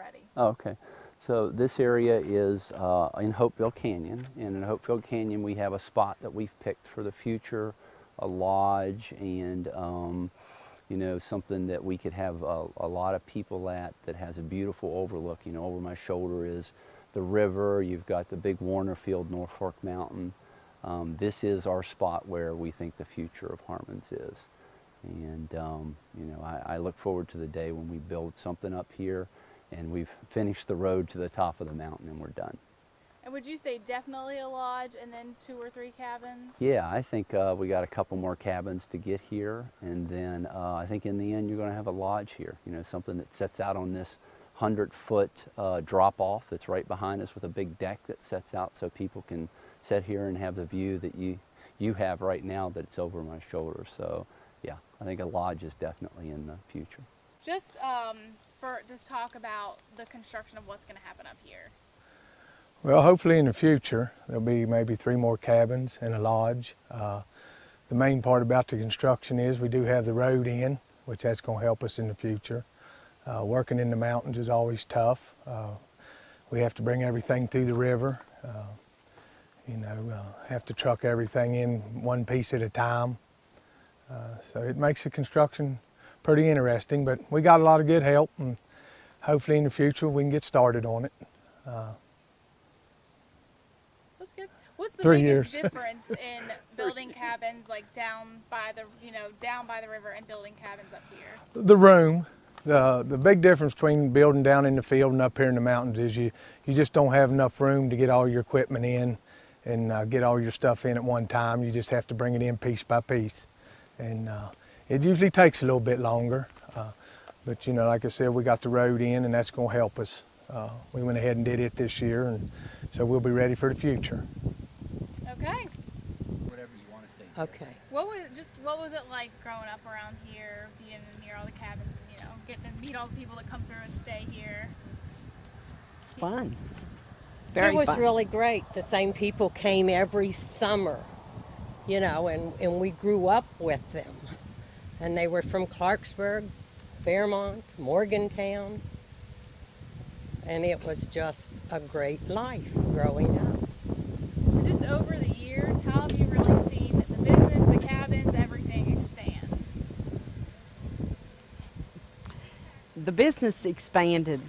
already. Oh, okay. So this area is in Hopeville Canyon, and in Hopeville Canyon we have a spot that we've picked for the future, a lodge, and you know, something that we could have a lot of people at, that has a beautiful overlook. You know, over my shoulder is the river, you've got the big Warner Field, North Fork Mountain. This is our spot where we think the future of Harmons is. And you know, I look forward to the day when we build something up here and we've finished the road to the top of the mountain and we're done. And would you say definitely a lodge and then 2 or 3 cabins? Yeah, I think we got a couple more cabins to get here, and then I think in the end you're going to have a lodge here. You know, something that sets out on this 100-foot drop off that's right behind us, with a big deck that sets out so people can sit here and have the view that you have right now that's over my shoulder. So yeah, I think a lodge is definitely in the future. Just talk about the construction of what's going to happen up here. Well, hopefully in the future there'll be maybe 3 more cabins and a lodge. The main part about the construction is we do have the road in, which that's going to help us in the future. Working in the mountains is always tough. We have to bring everything through the river. You know, have to truck everything in one piece at a time. So it makes the construction pretty interesting, but we got a lot of good help, and hopefully in the future we can get started on it. That's good. What's the 3 biggest years. difference in building cabins like down by the river and building cabins up here? The room. The big difference between building down in the field and up here in the mountains is you just don't have enough room to get all your equipment in and get all your stuff in at one time. You just have to bring it in piece by piece. And it usually takes a little bit longer. But you know, like I said, we got the road in and that's going to help us. We went ahead and did it this year, and so we'll be ready for the future. Okay. Whatever you want to say. Okay. What was it like growing up around here, being near all the cabins, and, you know, getting to meet all the people that come through and stay here? It's fun. Very It was fun. really great. The same people came every summer, you know, and we grew up with them. And they were from Clarksburg, Fairmont, Morgantown. And it was just a great life growing up. And just over the years, how have you really seen the business, the cabins, everything expand? The business expanded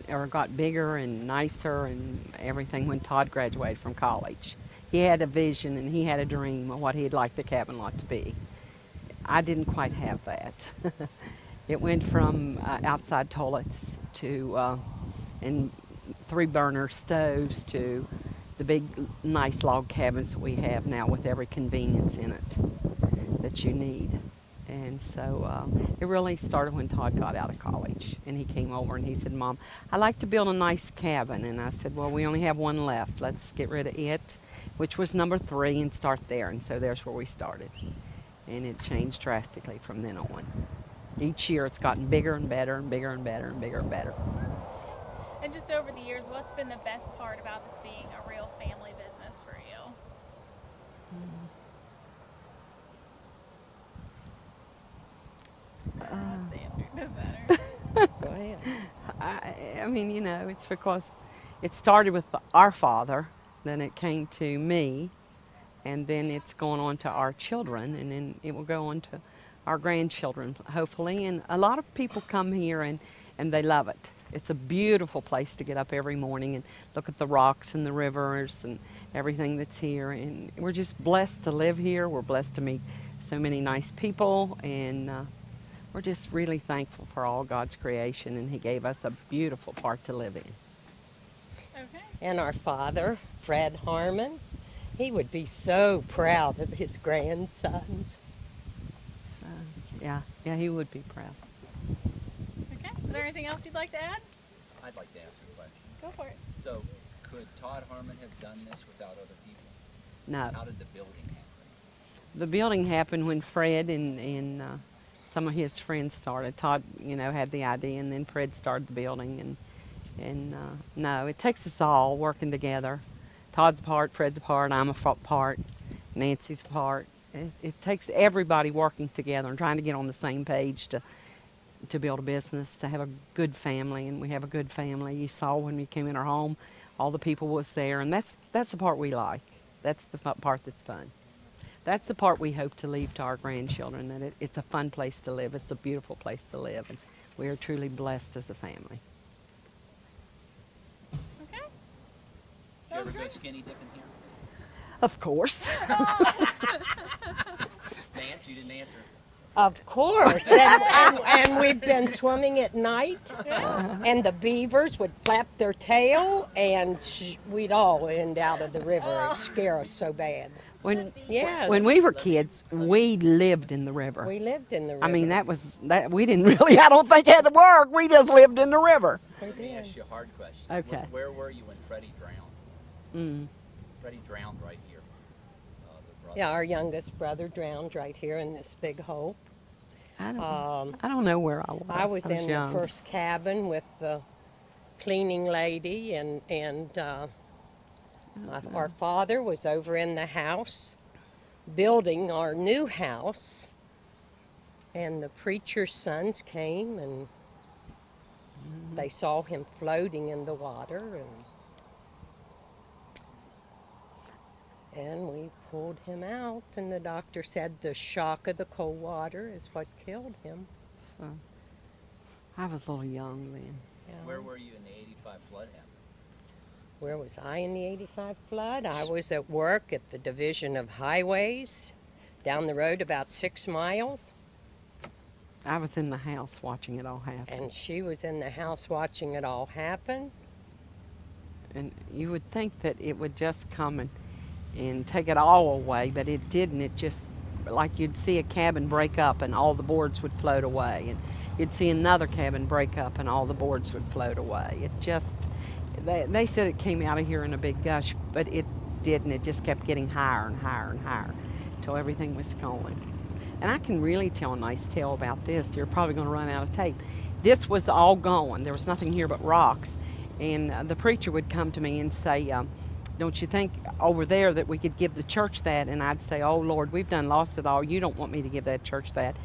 or got bigger and nicer and everything when Todd graduated from college. He had a vision and he had a dream of what he'd like the cabin lot to be. I didn't quite have that. It went from outside toilets to and 3-burner stoves to the big nice log cabins that we have now with every convenience in it that you need. And so it really started when Todd got out of college, and he came over and he said, "Mom, I'd like to build a nice cabin." And I said, "Well, we only have one left. Let's get rid of it," which was number 3, and start there. And so there's where we started. And it changed drastically from then on. Each year it's gotten bigger and better and bigger and better and bigger and better. And just over the years, what's been the best part about this being a real family business for you? Let's see if it does matter. Go ahead. I mean, you know, it's because it started with our father, then it came to me, and then it's going on to our children, and then it will go on to our grandchildren, hopefully. And a lot of people come here and they love it. It's a beautiful place to get up every morning and look at the rocks and the rivers and everything that's here. And we're just blessed to live here. We're blessed to meet so many nice people, and we're just really thankful for all God's creation, and He gave us a beautiful part to live in. Okay. And our father, Fred Harmon, he would be so proud of his grandsons. So, yeah, he would be proud. Okay. Is there anything else you'd like to add? I'd like to ask a question. Go for it. So, could Todd Harmon have done this without other people? No. How did the building happen? The building happened when Fred and some of his friends started. Todd, you know, had the idea, and then Fred started the building. And no, it takes us all working together. Todd's a part, Fred's a part, I'm a part, Nancy's a part. It takes everybody working together and trying to get on the same page to to build a business, to have a good family, and we have a good family. You saw when we came in our home, all the people was there, and that's the part we like. That's the part that's fun. That's the part we hope to leave to our grandchildren, that it's a fun place to live. It's a beautiful place to live, and we are truly blessed as a family. Okay. Did you ever go skinny dipping here? Of course. Vance, you didn't answer. Of course, and we've been swimming at night, and the beavers would flap their tail, and we'd all end out of the river. It'd scare us so bad. Yes. When we were kids, we lived in the river. We lived in the river. I mean, that we didn't really, I don't think had to work. We just lived in the river. Let me ask you a hard question. Okay. Where were you when Freddie drowned? Freddie drowned right here. The brother. Yeah, our youngest brother drowned right here in this big hole. I don't know where I was. I was in young. the first cabin with the cleaning lady, and our father was over in the house building our new house, and the preacher's sons came, and they saw him floating in the water, and we pulled him out, and the doctor said the shock of the cold water is what killed him. So, I was a little young then. Yeah. Where were you in the 85 flood happened? Where was I in the 85 flood? I was at work at the Division of Highways, down the road about 6 miles, I was in the house watching it all happen. and she was in the house watching it all happen. And you would think that it would just come and take it all away, but it didn't. It just, like you'd see a cabin break up and all the boards would float away, and you'd see another cabin break up and all the boards would float away. It just, they said it came out of here in a big gush, but it didn't. It just kept getting higher and higher and higher until everything was gone. And I can really tell a nice tale about this. You're probably going to run out of tape. This was all gone. There was nothing here but rocks. And the preacher would come to me and say, don't you think over there that we could give the church that? And I'd say, oh, Lord, we've done lost it all. You don't want me to give that church that.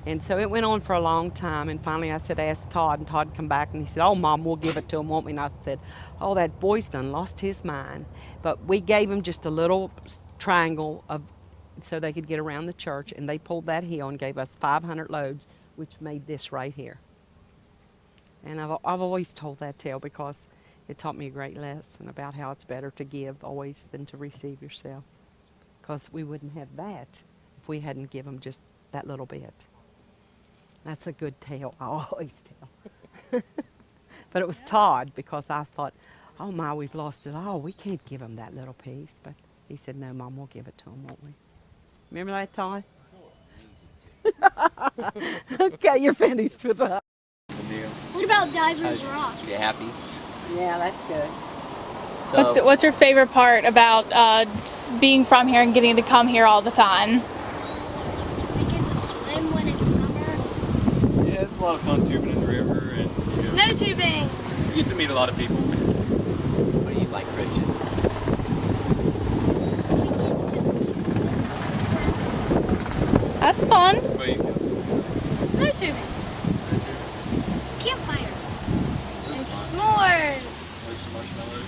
And so it went on for a long time. And finally I said, ask Todd. And Todd come back and he said, oh, Mom, we'll give it to him, won't we? And I said, oh, that boy's done lost his mind. But we gave him just a little triangle so they could get around the church. And they pulled that hill and gave us 500 loads, which made this right here. And I've always told that tale because it taught me a great lesson about how it's better to give always than to receive yourself. Because we wouldn't have that if we hadn't given just that little bit. That's a good tale. I always tell. But it was Todd, because I thought, oh my, we've lost it all. We can't give him that little piece. But he said, no, Mom, we'll give it to him, won't we? Remember that, Todd? Okay, you're finished with that. What about Divers Rock? You happy? Yeah, that's good. So, What's your favorite part about being from here and getting to come here all the time? We get to swim when it's summer. Yeah, it's a lot of fun tubing in the river, and Snow tubing! you get to meet a lot of people. what do you like, Christian? That's fun. But you can Snow tubing. Campfires. And s'mores. like some marshmallows.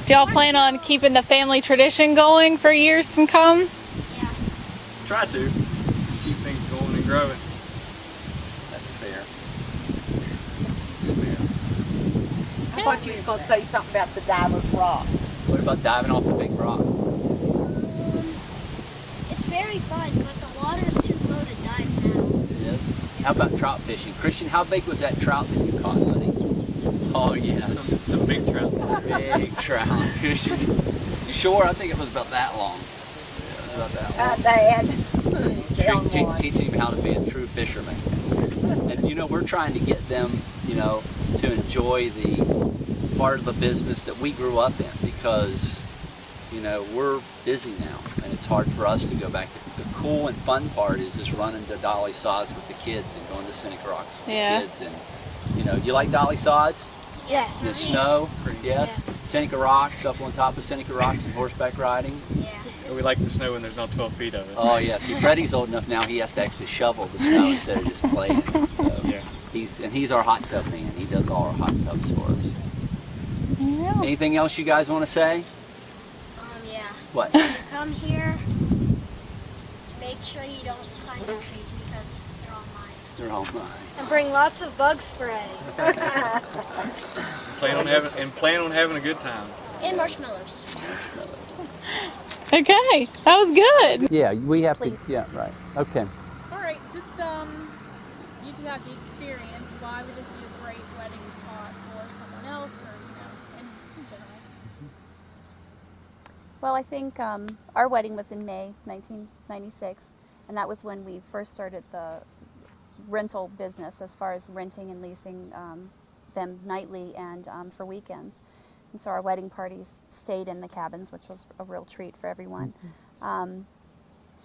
Do y'all plan on keeping the family tradition going for years to come? Yeah. Try to keep things going and growing. That's fair. I thought you was going to say something about the Divers Rock. What about diving off the big rock? It's very fun, but the water's too low to dive now. It is. How about trout fishing? Christian, how big was that trout that you caught, buddy? Oh, yes. Some big trout. Big trout. Christian, you sure? I think it was about that long. Yeah, about that long. Dad. Teaching him how to be a true fisherman. And you know, we're trying to get them, you know, to enjoy the part of the business that we grew up in, because, you know, we're busy now and it's hard for us to go back. The cool and fun part is just running to Dolly Sods with the kids and going to Scenic Rocks with Yeah. the kids. And, you know, you like Dolly Sods? Yes. The snow, yes. Seneca Rocks, up on top of Seneca Rocks and horseback riding. Yeah. We like the snow when there's not 12 feet of it. Oh yeah, see Freddie's old enough now, he has to actually shovel the snow instead of just playing. So Yeah. he's our hot tub man. He does all our hot tubs for us. Anything else you guys want to say? Yeah. What? When you come here, make sure you don't climb the trees because they're all mine. They're all mine. And bring lots of bug spray. Plan on having a good time. And marshmallows. Okay, that was good. Yeah, we have Please. to. Yeah, right. Okay. All right, just you two have the experience. Why would this be a great wedding spot for someone else, or in general? Well, I think our wedding was in May 1996, and that was when we first started the rental business as far as renting and leasing them nightly and for weekends. And so our wedding parties stayed in the cabins, which was a real treat for everyone.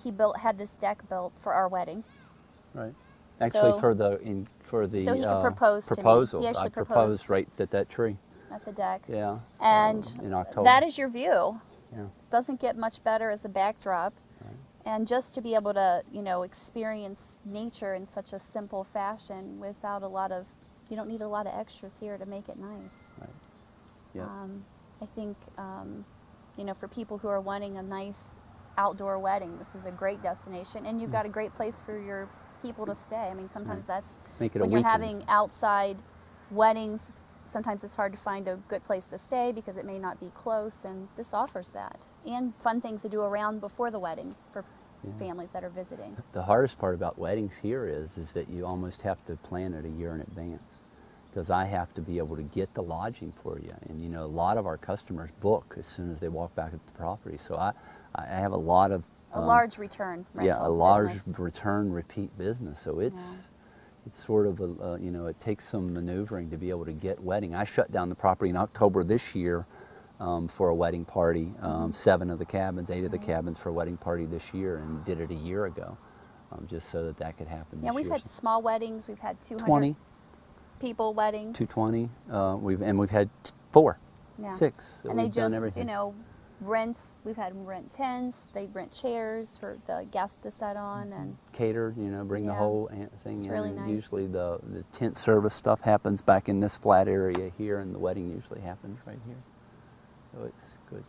He had this deck built for our wedding. Right. Actually, So- for the so he could propose to me. proposal, He actually I proposed proposed. right at that tree. At the deck. Yeah. And in October. that is your view. Yeah. Doesn't get much better as a backdrop. Right. And just to be able to, experience nature in such a simple fashion without you don't need a lot of extras here to make it nice. Right. Yeah. I think, for people who are wanting a nice outdoor wedding, this is a great destination. And you've got a great place for your people to stay. I mean, sometimes that's, Make it a when you're weekend. having outside weddings, sometimes it's hard to find a good place to stay because it may not be close, and this offers that. And fun things to do around before the wedding for families that are visiting. The hardest part about weddings here is that you almost have to plan it a year in advance, because I have to be able to get the lodging for you. And a lot of our customers book as soon as they walk back at the property. So I have a lot of A large return rental a large business. return repeat business. So it's sort of it takes some maneuvering to be able to get wedding. I shut down the property in October this year for a wedding party. 7 of the cabins, 8 of the cabins for a wedding party this year, and did it a year ago, just so that could happen. Yeah, this we've year. had small weddings. We've had 200 20, people weddings. 220. We've had 4, Yeah. 6. So And they we've done just, everything. we've had them rent tents. They rent chairs for the guests to sit on, and Catered, bring the Yeah. whole thing It's in. really And nice. usually the tent service stuff happens back in this flat area here, and the wedding usually happens right here. So it's good.